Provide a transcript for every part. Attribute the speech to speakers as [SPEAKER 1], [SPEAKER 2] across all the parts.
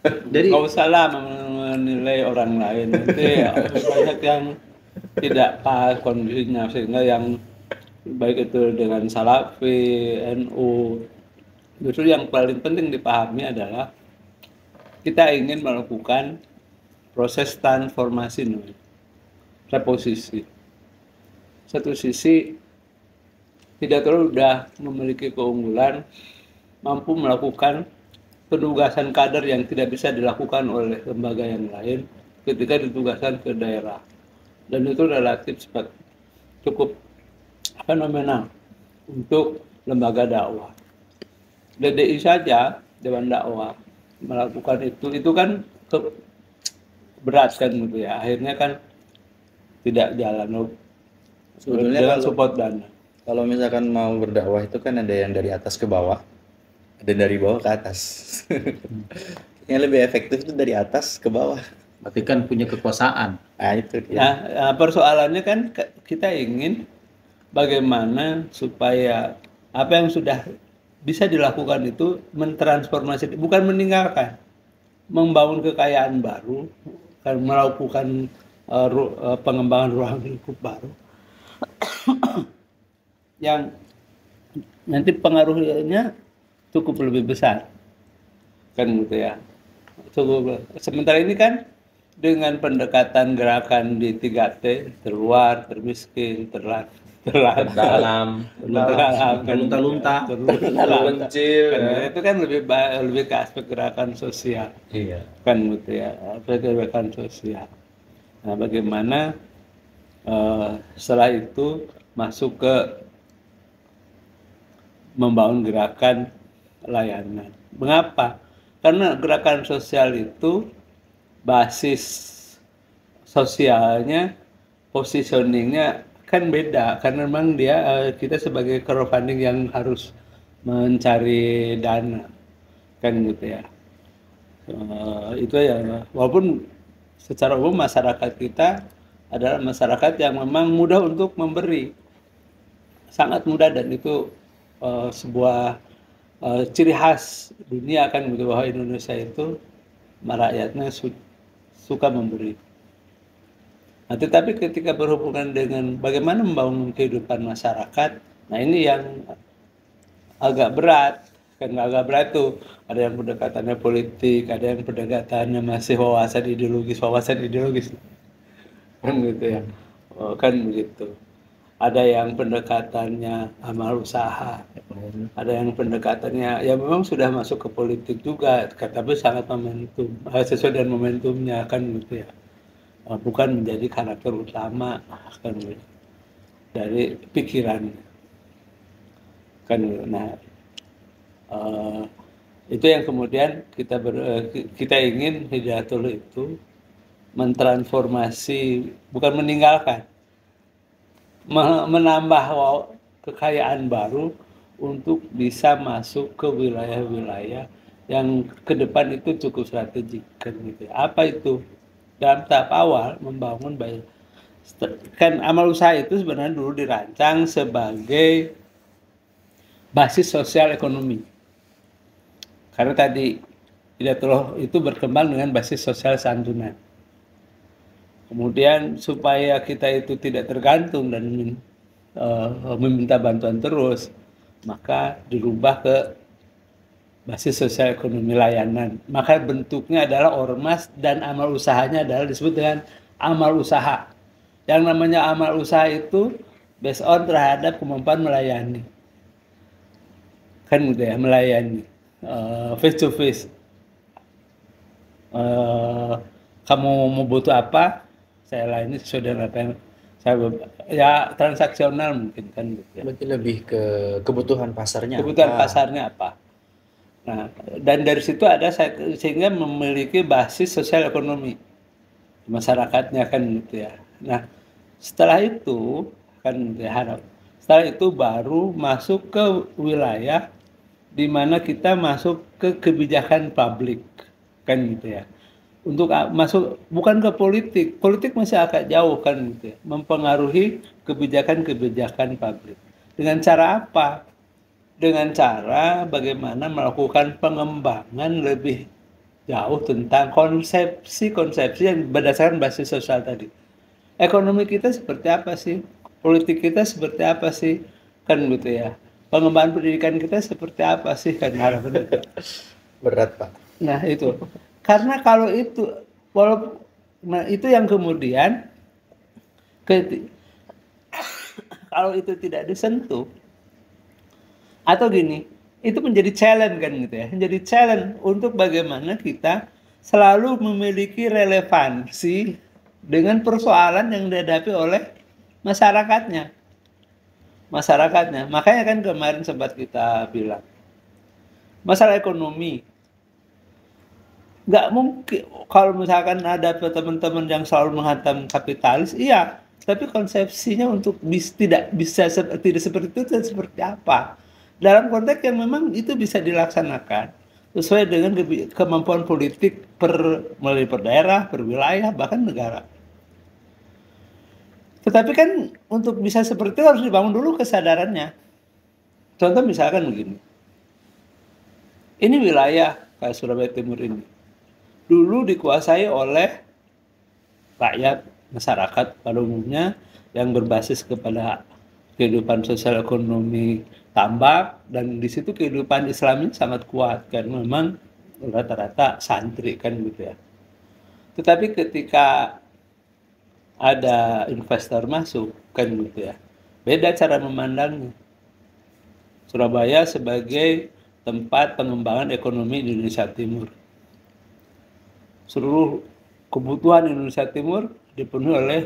[SPEAKER 1] Jadi
[SPEAKER 2] Nggak usah lah menilai orang lain, nanti banyak yang tidak pas kondisinya, sehingga yang baik itu dengan Salafi, NU, justru yang paling penting dipahami adalah kita ingin melakukan proses transformasi nih, reposisi. Satu sisi tidak terlalu sudah memiliki keunggulan, mampu melakukan penugasan kader yang tidak bisa dilakukan oleh lembaga yang lain ketika ditugaskan ke daerah. Dan itu relatif cukup fenomenal untuk lembaga dakwah. DDI saja, Dewan Dakwah, melakukan itu kan berat kan gitu ya. Akhirnya kan tidak jalan
[SPEAKER 1] sebetulnya
[SPEAKER 2] dengan
[SPEAKER 1] kalau
[SPEAKER 2] support dana.
[SPEAKER 1] kalau misalkan mau berdakwah itu kan ada yang dari atas ke bawah, ada dari bawah ke atas. Yang lebih efektif itu dari atas ke bawah.
[SPEAKER 3] berarti kan punya kekuasaan.
[SPEAKER 1] Nah, itu dia.
[SPEAKER 2] Nah, persoalannya kan kita ingin bagaimana supaya apa yang sudah bisa dilakukan itu mentransformasi, bukan meninggalkan, membangun kekayaan baru, kan melakukan pengembangan ruang lingkup baru yang nanti pengaruhnya cukup lebih besar kan gitu ya. Cukup. Sementara ini kan dengan pendekatan gerakan di 3T, terluar, termiskin,
[SPEAKER 3] Terdalam, terlunta-lunta,
[SPEAKER 1] Terpencil,
[SPEAKER 2] kan,
[SPEAKER 1] ya.
[SPEAKER 2] itu kan lebih ke aspek gerakan sosial
[SPEAKER 3] iya,
[SPEAKER 2] kan gitu ya, aspek gerakan sosial. Nah, bagaimana setelah itu masuk ke membangun gerakan layanan. Mengapa? Karena gerakan sosial itu basis sosialnya, positioningnya kan beda. Karena memang dia kita sebagai crowdfunding yang harus mencari dana, kan gitu ya. Itu ya. Walaupun secara umum masyarakat kita adalah masyarakat yang memang mudah untuk memberi, sangat mudah, dan itu sebuah ciri khas dunia kan gitu, bahwa Indonesia itu rakyatnya suka memberi. Nah, tetapi ketika berhubungan dengan bagaimana membangun kehidupan masyarakat, nah ini yang agak berat. Kan agak berat tuh, ada yang pendekatannya politik, ada yang pendekatannya masih wawasan ideologis kan gitu ya. Oh, kan begitu. Ada yang pendekatannya amal usaha, ada yang pendekatannya ya memang sudah masuk ke politik juga, tapi sangat momentum, sesuai dengan momentumnya kan gitu ya. Bukan menjadi karakter utama kan gitu, dari pikiran kan gitu. Nah, itu yang kemudian kita ingin Hidayatul itu mentransformasi, bukan meninggalkan, menambah kekayaan baru untuk bisa masuk ke wilayah-wilayah yang ke depan itu cukup strategik kan gitu. Apa itu? Dalam tahap awal membangun kan amal usaha itu sebenarnya dulu dirancang sebagai basis sosial ekonomi. Karena tadi Hidayatullah itu berkembang dengan basis sosial santunan. Kemudian supaya kita itu tidak tergantung dan meminta bantuan terus, maka dirubah ke basis sosial ekonomi layanan. Maka bentuknya adalah ormas dan amal usahanya adalah disebut dengan amal usaha. Yang namanya amal usaha itu based on terhadap kemampuan melayani. Kan gitu ya, melayani. Face to face. Kamu mau butuh apa, saya layani sesuai dengan apa yang saya, ya transaksional mungkin kan gitu ya.
[SPEAKER 1] Berarti lebih ke kebutuhan pasarnya
[SPEAKER 2] Kebutuhan
[SPEAKER 1] apa?
[SPEAKER 2] pasarnya apa. Nah, dan dari situ ada sehingga memiliki basis sosial ekonomi masyarakatnya kan gitu ya. Nah, setelah itu kan harap setelah itu baru masuk ke wilayah di mana kita masuk ke kebijakan publik kan gitu ya. Untuk masuk bukan ke politik, politik masih agak jauh kan gitu ya, mempengaruhi kebijakan-kebijakan publik. Dengan cara apa? Dengan cara bagaimana melakukan pengembangan lebih jauh tentang konsepsi-konsepsi yang berdasarkan basis sosial tadi. Ekonomi kita seperti apa sih? Politik kita seperti apa sih? Kan gitu ya. Pengembangan pendidikan kita seperti apa sih? Kan harapan itu.
[SPEAKER 1] Berat, Pak.
[SPEAKER 2] Nah itu. Karena kalau itu, walaupun nah itu yang kemudian kalau itu tidak disentuh, atau gini, itu menjadi challenge kan gitu ya, menjadi challenge untuk bagaimana kita selalu memiliki relevansi dengan persoalan yang dihadapi oleh masyarakatnya. Makanya kan kemarin sempat kita bilang, masalah ekonomi, nggak mungkin kalau misalkan ada teman-teman yang selalu menghantam kapitalis, iya, tapi konsepsinya untuk tidak seperti itu seperti apa? Dalam konteks yang memang itu bisa dilaksanakan sesuai dengan kemampuan politik melalui per daerah, per wilayah, bahkan negara. Tetapi kan untuk bisa seperti itu harus dibangun dulu kesadarannya. Contoh misalkan begini, ini wilayah kayak Surabaya Timur ini dulu dikuasai oleh rakyat, masyarakat pada umumnya yang berbasis kepada kehidupan sosial ekonomi tambak, dan di situ kehidupan Islami sangat kuat kan, memang rata-rata santri kan gitu ya. Tetapi ketika ada investor masuk kan gitu ya, beda cara memandangnya. Surabaya sebagai tempat pengembangan ekonomi di Indonesia Timur. Seluruh kebutuhan Indonesia Timur dipenuhi oleh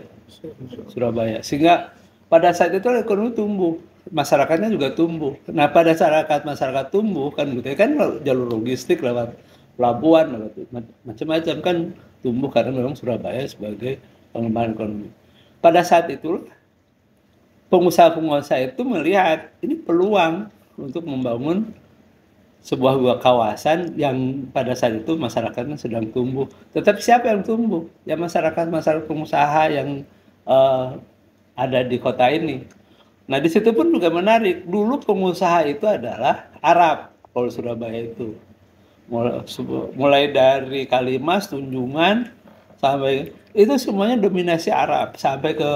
[SPEAKER 2] Surabaya. Sehingga pada saat itu ekonomi tumbuh, masyarakatnya juga tumbuh. Nah, pada masyarakat tumbuh kan gitu ya, kan jalur logistik lewat pelabuhan, lewat macam-macam kan tumbuh karena memang Surabaya sebagai pengembangan ekonomi. Pada saat itu pengusaha-pengusaha itu melihat ini peluang untuk membangun sebuah kawasan yang pada saat itu masyarakatnya sedang tumbuh. Tetapi siapa yang tumbuh? Ya masyarakat pengusaha yang ada di kota ini. Nah di situ pun juga menarik. Dulu pengusaha itu adalah Arab kalau Surabaya itu. Mulai dari Kalimas, Tunjungan, sampai itu semuanya dominasi Arab sampai ke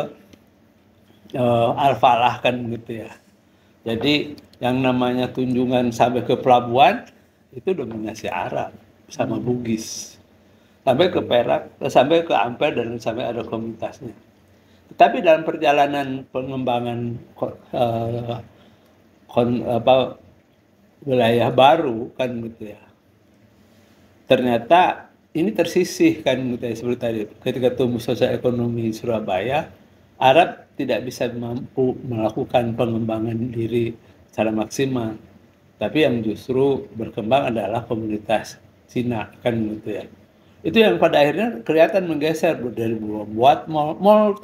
[SPEAKER 2] Al-Falah kan gitu ya. Jadi yang namanya Tunjungan sampai ke pelabuhan itu dominasi Arab sama Bugis. Sampai ke Perak, sampai ke Ampel dan sampai ada komunitasnya. Tetapi dalam perjalanan pengembangan wilayah baru kan gitu ya. Ternyata ini tersisih kan gitu ya, seperti tadi. Ketika tumbuh sosial ekonomi Surabaya, Arab tidak bisa mampu melakukan pengembangan diri secara maksimal. Tapi yang justru berkembang adalah komunitas Cina kan gitu ya. Itu yang pada akhirnya kelihatan menggeser dari buat mall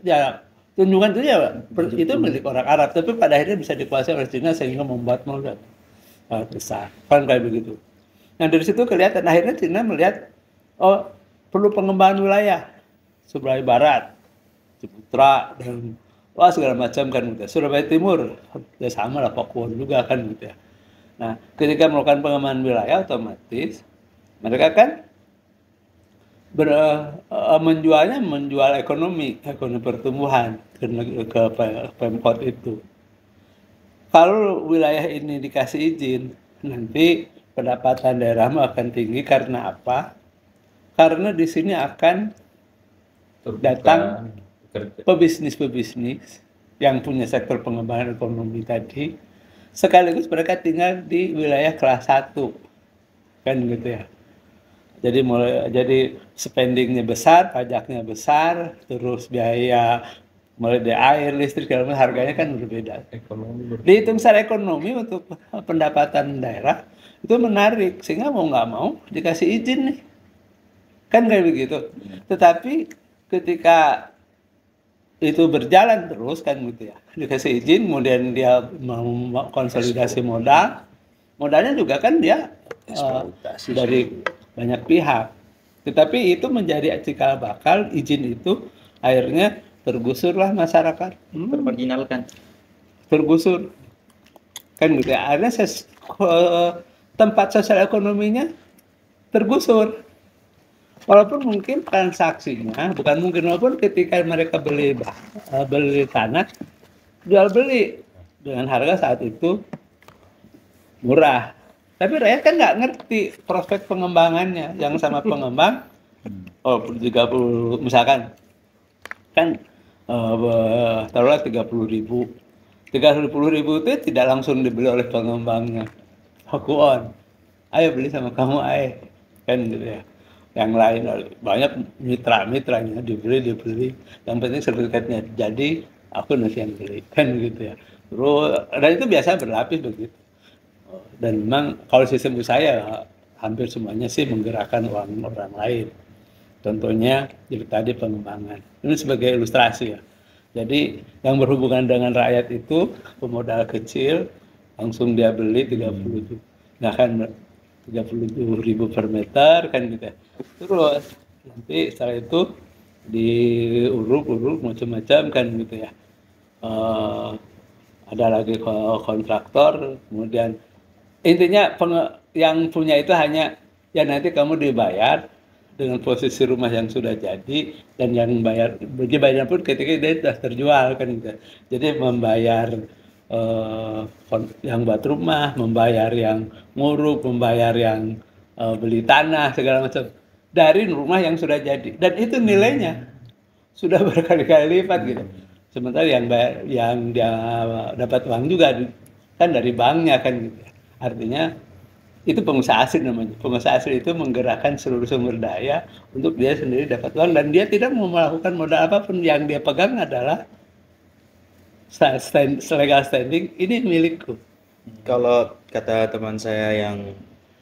[SPEAKER 2] ya, Tunjungan itu ya itu milik orang Arab, tapi pada akhirnya bisa dikuasai oleh Cina sehingga membuat mall besar. Kan kayak begitu. Nah dari situ kelihatan akhirnya Cina melihat perlu pengembangan wilayah Surabaya Barat, Ciputra dan segala macam kan gitu. Surabaya Timur ya sama lah, Papua juga kan gitu ya. Nah, ketika melakukan pengembangan wilayah otomatis mereka kan menjual ekonomi pertumbuhan ke Pemkot itu. Kalau wilayah ini dikasih izin, nanti pendapatan daerah akan tinggi karena apa? Karena di sini akan datang pebisnis yang punya sektor pengembangan ekonomi tadi, sekaligus mereka tinggal di wilayah kelas 1 kan gitu ya. Jadi spendingnya besar, pajaknya besar, terus biaya mulai dari air, listrik, harganya kan berbeda. Dihitung secara ekonomi untuk pendapatan daerah itu menarik, sehingga mau nggak mau dikasih izin nih, kan kayak begitu. Tetapi ketika itu berjalan terus kan gitu ya, dikasih izin, kemudian dia mau konsolidasi modalnya juga kan dia dari banyak pihak. Tetapi itu menjadi cikal bakal izin itu akhirnya tergusurlah masyarakat.
[SPEAKER 1] Termarginalkan.
[SPEAKER 2] Tergusur. Kan gitu ya. Akhirnya tempat sosial ekonominya tergusur. Walaupun mungkin transaksinya, bukan mungkin, walaupun ketika mereka beli tanah, jual beli dengan harga saat itu murah. Tapi rakyat kan nggak ngerti prospek pengembangannya. Yang sama pengembang, 30 misalkan, kan taruhlah 30.000. 30.000 itu tidak langsung dibeli oleh pengembangnya. Aku on, ayo beli sama kamu, ayo. Kan gitu ya. Yang lain banyak mitra-mitranya dibeli. Yang penting sertifikatnya jadi, aku nanti yang beli, kan gitu ya. Terus dan itu biasa berlapis begitu. Dan memang kalau sistem usaha ya, hampir semuanya sih menggerakkan uang orang lain. Contohnya jadi tadi pengembangan. Ini sebagai ilustrasi ya. Jadi yang berhubungan dengan rakyat itu pemodal kecil langsung dia beli 30, nggak kan 30.000 per meter kan gitu ya. Terus nanti setelah itu diuruk macam-macam kan gitu ya. Ada lagi kontraktor, kemudian intinya yang punya itu hanya ya nanti kamu dibayar dengan posisi rumah yang sudah jadi, dan yang dibayar pun ketika dia sudah terjual kan gitu. Jadi membayar yang buat rumah, membayar yang nguruk, membayar yang beli tanah segala macam dari rumah yang sudah jadi, dan itu nilainya sudah berkali-kali lipat gitu. Sementara yang dia dapat uang juga kan dari banknya kan gitu. Artinya itu pengusaha asli namanya. Pengusaha asli itu menggerakkan seluruh sumber daya untuk dia sendiri dapat uang, dan dia tidak mau melakukan modal apapun. Yang dia pegang adalah legal standing, ini milikku.
[SPEAKER 1] Kalau kata teman saya yang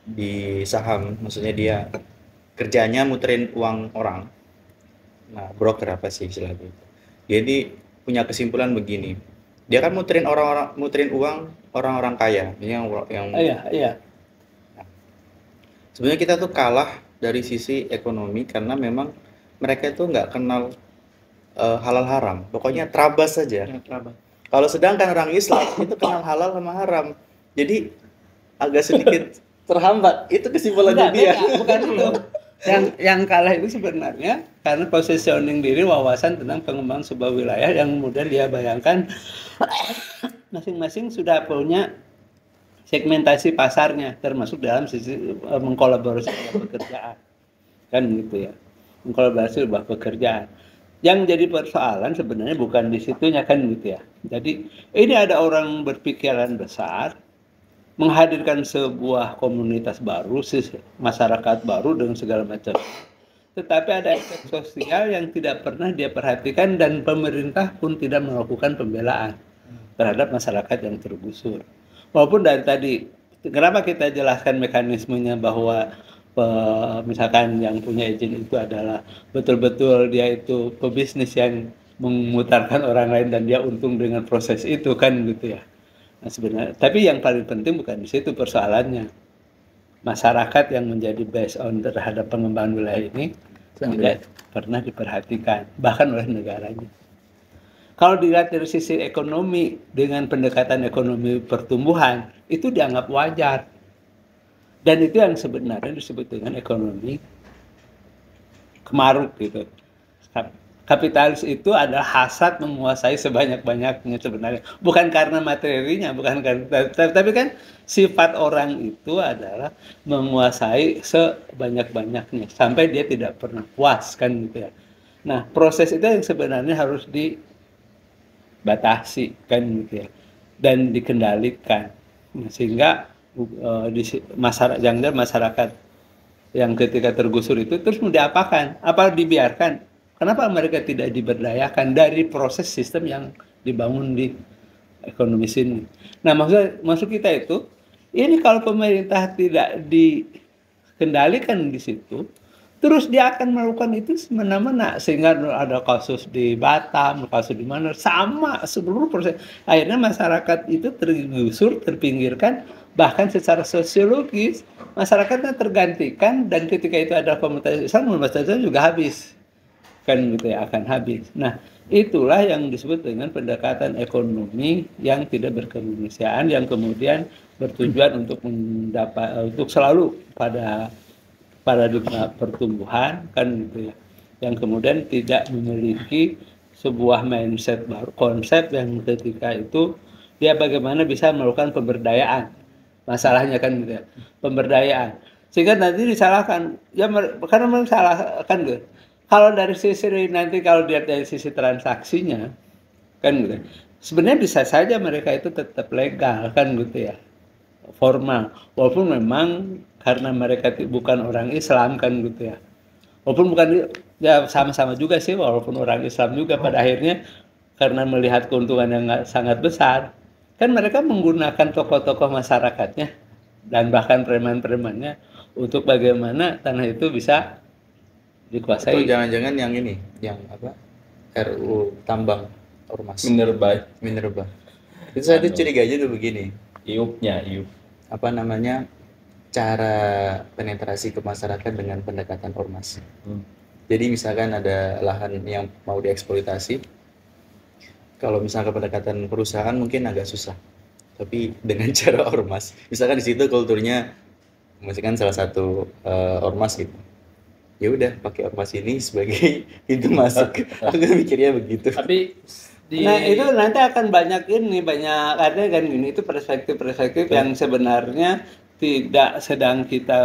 [SPEAKER 1] di saham, maksudnya dia kerjanya muterin uang orang. Nah, broker apa sih istilahnya? Jadi punya kesimpulan begini. Dia kan muterin uang orang-orang kaya, yang
[SPEAKER 2] Iya.
[SPEAKER 1] Sebenarnya kita tuh kalah dari sisi ekonomi karena memang mereka itu nggak kenal halal haram. Pokoknya terabas saja. Kalau sedangkan orang Islam itu kenal halal sama haram. Jadi agak sedikit terhambat. Itu kesimpulannya dia.
[SPEAKER 2] Bukan itu. Yang kalah itu sebenarnya karena positioning diri, wawasan tentang pengembangan sebuah wilayah yang kemudian dia bayangkan masing-masing sudah punya segmentasi pasarnya, termasuk dalam sisi mengkolaborasi pekerjaan, kan gitu ya, mengkolaborasi sebuah pekerjaan. Yang jadi persoalan sebenarnya bukan di situnya kan gitu ya. Jadi ini ada orang berpikiran besar, menghadirkan sebuah komunitas baru, masyarakat baru dengan segala macam. Tetapi ada efek sosial yang tidak pernah dia perhatikan, dan pemerintah pun tidak melakukan pembelaan terhadap masyarakat yang tergusur. Walaupun dari tadi, kenapa kita jelaskan mekanismenya bahwa misalkan yang punya izin itu adalah betul-betul dia itu pebisnis yang memutarkan orang lain dan dia untung dengan proses itu kan gitu ya. Nah, sebenarnya, tapi yang paling penting bukan di situ persoalannya. Masyarakat yang menjadi based on terhadap pengembangan wilayah ini tidak pernah diperhatikan, bahkan oleh negaranya. Kalau dilihat dari sisi ekonomi, dengan pendekatan ekonomi pertumbuhan, itu dianggap wajar. Dan itu yang sebenarnya disebut dengan ekonomi kemaruk gitu. Kapitalis itu adalah hasrat menguasai sebanyak-banyaknya sebenarnya. Bukan karena materinya, bukan karena, tapi kan sifat orang itu adalah menguasai sebanyak-banyaknya sampai dia tidak pernah puas kan gitu ya. Nah, proses itu yang sebenarnya harus dibatasi kan gitu ya, dan dikendalikan. Nah, sehingga masyarakat yang ketika tergusur itu terus mau diapakan? Apa dibiarkan? Kenapa mereka tidak diberdayakan dari proses sistem yang dibangun di ekonomi sini? Nah, maksud kita itu, ini kalau pemerintah tidak dikendalikan di situ, terus dia akan melakukan itu semena-mena, sehingga ada kasus di Batam, kasus di mana, sama seluruh proses. Akhirnya masyarakat itu tergusur, terpinggirkan, bahkan secara sosiologis masyarakatnya tergantikan, dan ketika itu ada komunitas Islam juga habis. Kan gitu ya, akan habis. Nah, itulah yang disebut dengan pendekatan ekonomi yang tidak berkemanusiaan, yang kemudian bertujuan untuk selalu pada paradigma pertumbuhan kan gitu ya, yang kemudian tidak memiliki sebuah mindset baru, konsep yang ketika itu dia bagaimana bisa melakukan pemberdayaan, masalahnya kan gitu ya, pemberdayaan, sehingga nanti disalahkan ya karena mensalahkan gitu. Kalau dari sisi nanti kalau lihat dari sisi transaksinya kan gitu, sebenarnya bisa saja mereka itu tetap legal kan gitu ya, formal, walaupun memang karena mereka bukan orang Islam kan gitu ya, walaupun bukan ya sama-sama juga sih, walaupun orang Islam juga pada akhirnya karena melihat keuntungan yang sangat besar kan mereka menggunakan tokoh-tokoh masyarakatnya dan bahkan preman-premannya untuk bagaimana tanah itu bisa
[SPEAKER 1] Atau
[SPEAKER 2] dikuasai.
[SPEAKER 1] jangan-jangan yang ini, yang apa? RU tambang ormas. Minerba. Itu saya tuh curiga aja tuh begini.
[SPEAKER 3] Iup.
[SPEAKER 1] Apa namanya? Cara penetrasi ke masyarakat dengan pendekatan ormas. Jadi misalkan ada lahan yang mau dieksploitasi, kalau misalkan pendekatan perusahaan mungkin agak susah, tapi dengan cara ormas, misalkan di situ kulturnya, misalkan salah satu ormas gitu, ya udah pakai ormas ini sebagai pintu masuk. Aku mikirnya begitu.
[SPEAKER 3] Tapi
[SPEAKER 2] Nah itu nanti akan banyak ada kan gini, itu perspektif yang sebenarnya tidak sedang kita,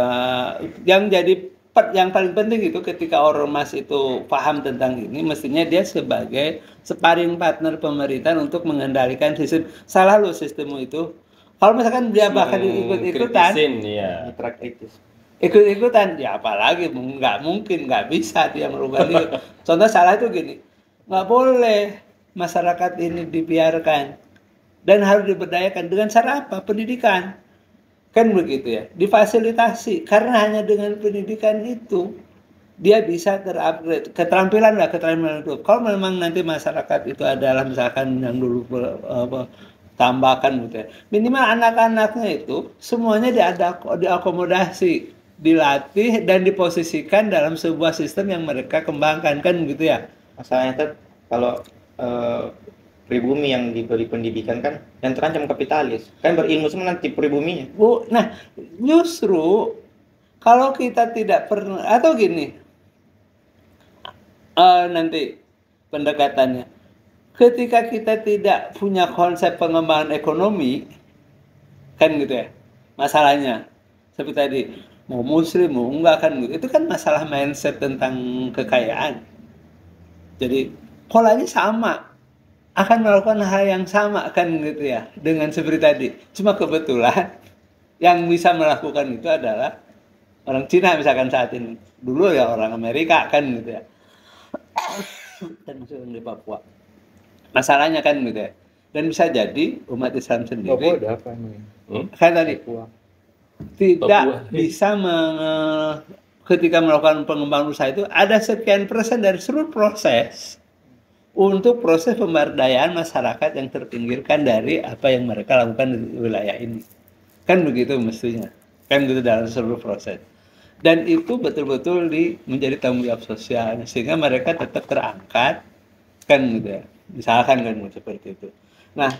[SPEAKER 2] yang jadi yang paling penting itu ketika ormas itu paham tentang ini, mestinya dia sebagai sparring partner pemerintah untuk mengendalikan sistem. Salah lo sistemmu itu. Kalau misalkan dia bahkan ikut-ikutan,
[SPEAKER 3] ya.
[SPEAKER 1] Mitra kritis.
[SPEAKER 2] ikut-ikutan, ya apalagi nggak mungkin, nggak bisa dia merubah itu. Contoh salah itu gini, nggak boleh masyarakat ini dibiarkan dan harus diberdayakan dengan cara apa? Pendidikan. Kan begitu ya, difasilitasi, karena hanya dengan pendidikan itu dia bisa terupgrade keterampilan itu. Kalau memang nanti masyarakat itu adalah misalkan yang dulu tambahkan gitu ya, minimal anak-anaknya itu semuanya diakomodasi, dilatih dan diposisikan dalam sebuah sistem yang mereka kembangkan kan gitu ya.
[SPEAKER 1] Masalahnya tuh kalau pribumi yang diberi pendidikan kan yang terancam kapitalis, kan berilmu semua nanti pribuminya.
[SPEAKER 2] Nah justru kalau kita tidak pernah atau gini, nanti pendekatannya, ketika kita tidak punya konsep pengembangan ekonomi kan gitu ya, masalahnya seperti tadi mau muslim mau enggak kan gitu, itu kan masalah mindset tentang kekayaan. Jadi polanya sama, akan melakukan hal yang sama kan gitu ya, dengan seperti tadi. Cuma kebetulan yang bisa melakukan itu adalah orang Cina misalkan saat ini. Dulu ya orang Amerika kan gitu ya. Dan masuk di Papua. Masalahnya kan gitu ya. Dan bisa jadi umat Islam sendiri kan tadi tidak bisa ketika melakukan pengembangan usaha itu ada sekian persen dari seluruh proses untuk proses pemberdayaan masyarakat yang terpinggirkan dari apa yang mereka lakukan di wilayah ini. Kan begitu mestinya. Kan gitu dalam seluruh proses. Dan itu betul-betul menjadi tanggung jawab sosial. Sehingga mereka tetap terangkat. Kan gitu ya. Misalkan kan seperti itu. Nah,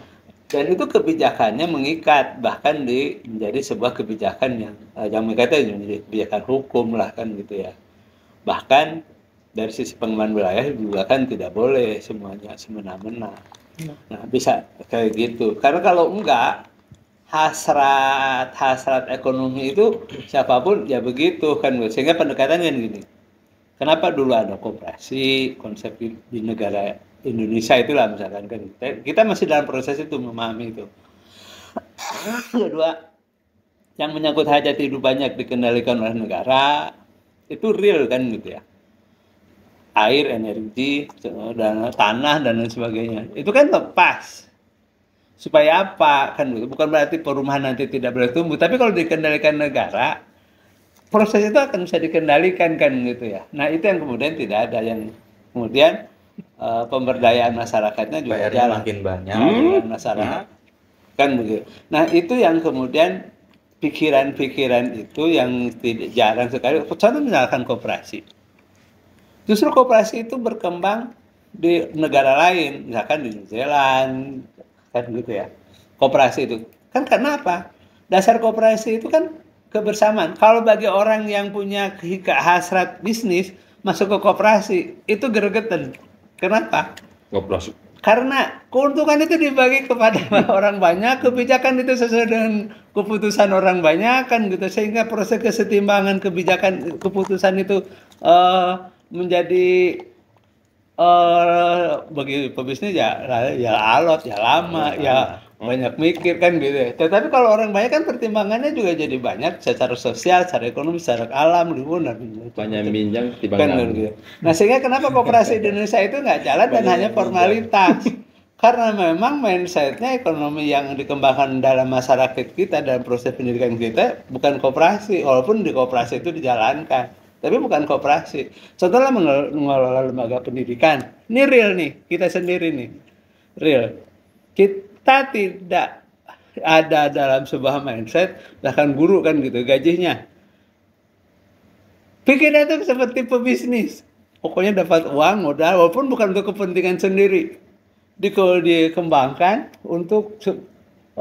[SPEAKER 2] dan itu kebijakannya mengikat. Bahkan menjadi sebuah kebijakan yang mengikat menjadi kebijakan hukum lah kan gitu ya. Bahkan dari sisi pengembangan wilayah juga kan tidak boleh semuanya semena-mena. Nah, bisa kayak gitu. Karena kalau enggak, hasrat ekonomi itu siapapun ya begitu kan. Sehingga pendekatannya gini. Kenapa dulu ada koperasi, konsep di negara Indonesia itulah misalkan kan. Kita masih dalam proses itu memahami itu. Kedua, yang menyangkut hajat hidup banyak dikendalikan oleh negara, itu real kan gitu ya. Air, energi, dan tanah dan lain sebagainya. Itu kan lepas. Supaya apa? Kan bukan berarti perumahan nanti tidak boleh tumbuh, tapi kalau dikendalikan negara, proses itu akan bisa dikendalikan kan gitu ya. Nah, itu yang kemudian tidak ada, yang kemudian pemberdayaan masyarakatnya juga jalan.
[SPEAKER 1] Makin banyak
[SPEAKER 2] masyarakat. Kan begitu. Nah, itu yang kemudian pikiran-pikiran itu yang tidak jarang sekali. Contoh misalkan koperasi. Justru koperasi itu berkembang di negara lain, misalkan di New Zealand, kan gitu ya. Koperasi itu kan karena apa? Dasar koperasi itu kan kebersamaan. Kalau bagi orang yang punya hasrat bisnis masuk ke koperasi itu gregetan. Kenapa?
[SPEAKER 3] Ngoplos.
[SPEAKER 2] Karena keuntungan itu dibagi kepada orang banyak, kebijakan itu sesuai dengan keputusan orang banyak kan gitu, sehingga proses kesetimbangan kebijakan keputusan itu menjadi bagi pebisnis ya alot, ya lama, ya banyak mikir kan gitu. Tetapi kalau orang banyak kan pertimbangannya juga jadi banyak secara sosial, secara ekonomi, secara alam, lingkungan dan
[SPEAKER 3] Banyak minjam
[SPEAKER 2] kan
[SPEAKER 3] timbang
[SPEAKER 2] gitu. Nah sehingga kenapa koperasi di Indonesia itu nggak jalan dan hanya formalitas? Karena memang mindsetnya ekonomi yang dikembangkan dalam masyarakat kita dan proses pendidikan kita bukan koperasi, walaupun di koperasi itu dijalankan, tapi bukan koperasi. Contohnya mengelola lembaga pendidikan, ini real nih, kita sendiri nih, real. Kita tidak ada dalam sebuah mindset, bahkan guru kan gitu, gajinya. Pikirnya itu seperti pebisnis, pokoknya dapat uang, modal, walaupun bukan untuk kepentingan sendiri. Dikembangkan untuk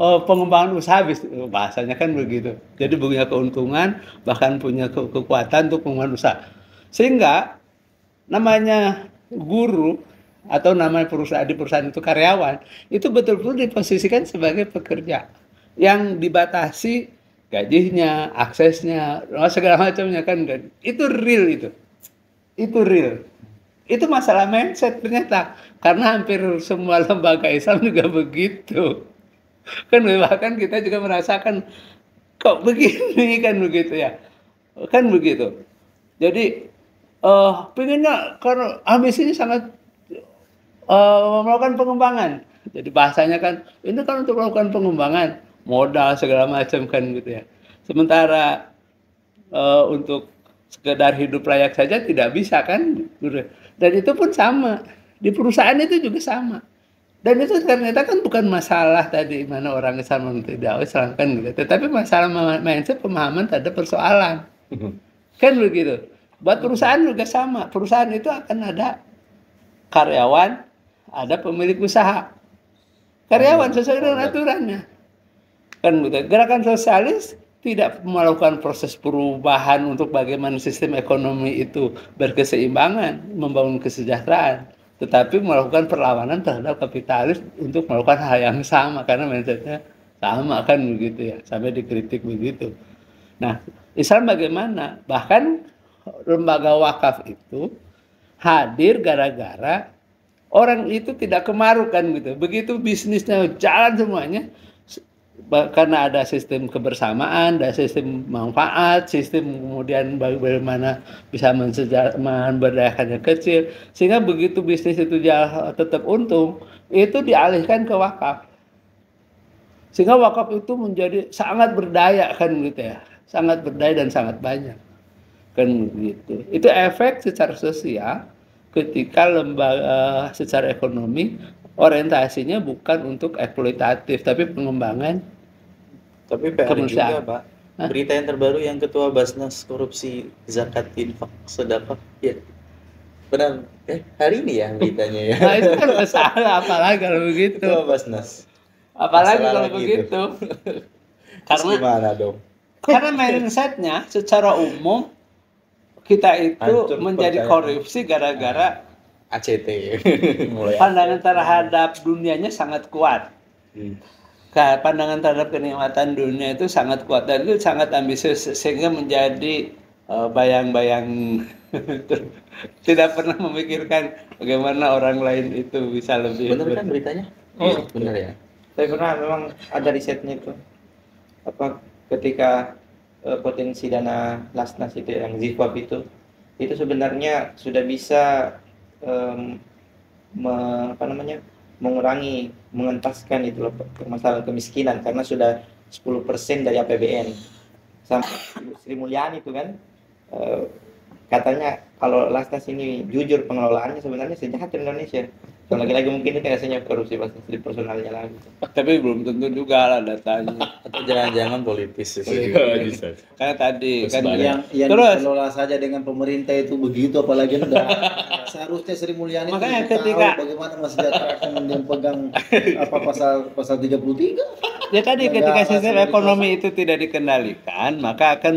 [SPEAKER 2] pengembangan usaha, bahasanya kan begitu. Jadi punya keuntungan, bahkan punya kekuatan untuk pengembangan usaha. Sehingga namanya guru atau namanya perusahaan di perusahaan itu karyawan, itu betul-betul diposisikan sebagai pekerja yang dibatasi gajinya, aksesnya, segala macamnya kan. Itu real itu. Itu real. Itu masalah mindset ternyata, karena hampir semua lembaga Islam juga begitu. Kan bahkan kita juga merasakan kok begini kan begitu ya. Kan begitu. Jadi pengennya karena ambisinya sangat melakukan pengembangan. Jadi bahasanya kan ini kan untuk melakukan pengembangan, modal segala macam kan gitu ya. Sementara untuk sekedar hidup layak saja tidak bisa kan. Dan itu pun sama, di perusahaan itu juga sama. Dan itu ternyata kan bukan masalah tadi mana orang Islam tidak Islam kan gitu, tetapi masalah mindset, pemahaman terhadap persoalan. Kan begitu. Buat perusahaan juga sama. Perusahaan itu akan ada karyawan, ada pemilik usaha. Karyawan sesuai dengan aturannya. Kan begitu. Gerakan sosialis tidak melakukan proses perubahan untuk bagaimana sistem ekonomi itu berkeseimbangan, membangun kesejahteraan, tetapi melakukan perlawanan terhadap kapitalis untuk melakukan hal yang sama karena mindsetnya sama kan begitu ya, sampai dikritik begitu. Nah, Islam bagaimana? Bahkan lembaga wakaf itu hadir gara-gara orang itu tidak kemaru kan gitu. Begitu bisnisnya jalan semuanya, karena ada sistem kebersamaan, ada sistem manfaat, sistem kemudian bagaimana bisa memberdayakan yang kecil, sehingga begitu bisnis itu tetap untung, itu dialihkan ke wakaf. Sehingga wakaf itu menjadi sangat berdaya kan gitu ya, sangat berdaya dan sangat banyak kan begitu. Itu efek secara sosial ketika lembaga secara ekonomi orientasinya bukan untuk eksploitatif tapi pengembangan.
[SPEAKER 1] Tapi PR juga Pak, berita yang terbaru yang Ketua Basnas korupsi zakat infak sedekah ya benar hari ini ya beritanya ya.
[SPEAKER 2] Nah itu kan masalah, apalagi kalau begitu.
[SPEAKER 1] Ketua Basnas
[SPEAKER 2] apalagi kalau begitu. Karena
[SPEAKER 1] gimana dong?
[SPEAKER 2] Karena mindsetnya secara umum kita itu menjadi korupsi gara-gara
[SPEAKER 1] ACT.
[SPEAKER 2] Pandangan terhadap dunianya sangat kuat. Pandangan terhadap kenikmatan dunia itu sangat kuat dan itu sangat ambisius sehingga menjadi bayang-bayang tidak pernah memikirkan bagaimana orang lain itu bisa lebih.
[SPEAKER 1] Benar kan beritanya?
[SPEAKER 3] Oh, benar ya.
[SPEAKER 1] Saya pernah memang ada risetnya itu. Apa ketika potensi dana Lasnas itu yang Zifwab itu sebenarnya sudah bisa mengurangi, mengentaskan itu permasalahan kemiskinan karena sudah 10% dari APBN. Sampai Sri Mulyani itu kan katanya kalau Lasnas ini jujur pengelolaannya sebenarnya sejahat di Indonesia. Lagi-lagi mungkin ini rasanya korupsi pasti di personalnya lagi.
[SPEAKER 2] Tapi belum tentu juga lah datanya.
[SPEAKER 1] Atau jangan-jangan politis.
[SPEAKER 3] Bisa.
[SPEAKER 2] Karena tadi kan
[SPEAKER 4] yang
[SPEAKER 2] terus
[SPEAKER 4] dikelola saja dengan pemerintah itu begitu, apalagi enggak. Seharusnya Sri Mulyani
[SPEAKER 2] makanya
[SPEAKER 4] tahu
[SPEAKER 2] ketika
[SPEAKER 4] bagaimana mensejahterakan yang pegang apa pasal 33.
[SPEAKER 2] Ya tadi
[SPEAKER 4] Negara
[SPEAKER 2] ketika sistem
[SPEAKER 4] solidaritas.
[SPEAKER 2] ekonomi itu tidak dikendalikan, maka akan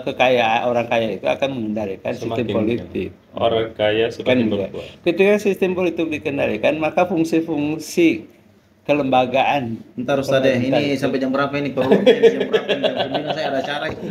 [SPEAKER 2] kekayaan orang kaya itu akan mengendalikan sistem
[SPEAKER 3] Semakin
[SPEAKER 2] politik.
[SPEAKER 3] orang kaya
[SPEAKER 2] Kan
[SPEAKER 3] semakin
[SPEAKER 2] enggak.
[SPEAKER 3] berkuat.
[SPEAKER 2] Ketika sistem politik dikendalikan, maka fungsi-fungsi kelembagaan
[SPEAKER 4] Ntar Ustaz deh, ini
[SPEAKER 2] pemerintah itu-
[SPEAKER 4] sampai jam berapa ini? Kalau ini jam berapa? Jam 9 saya ada acara itu.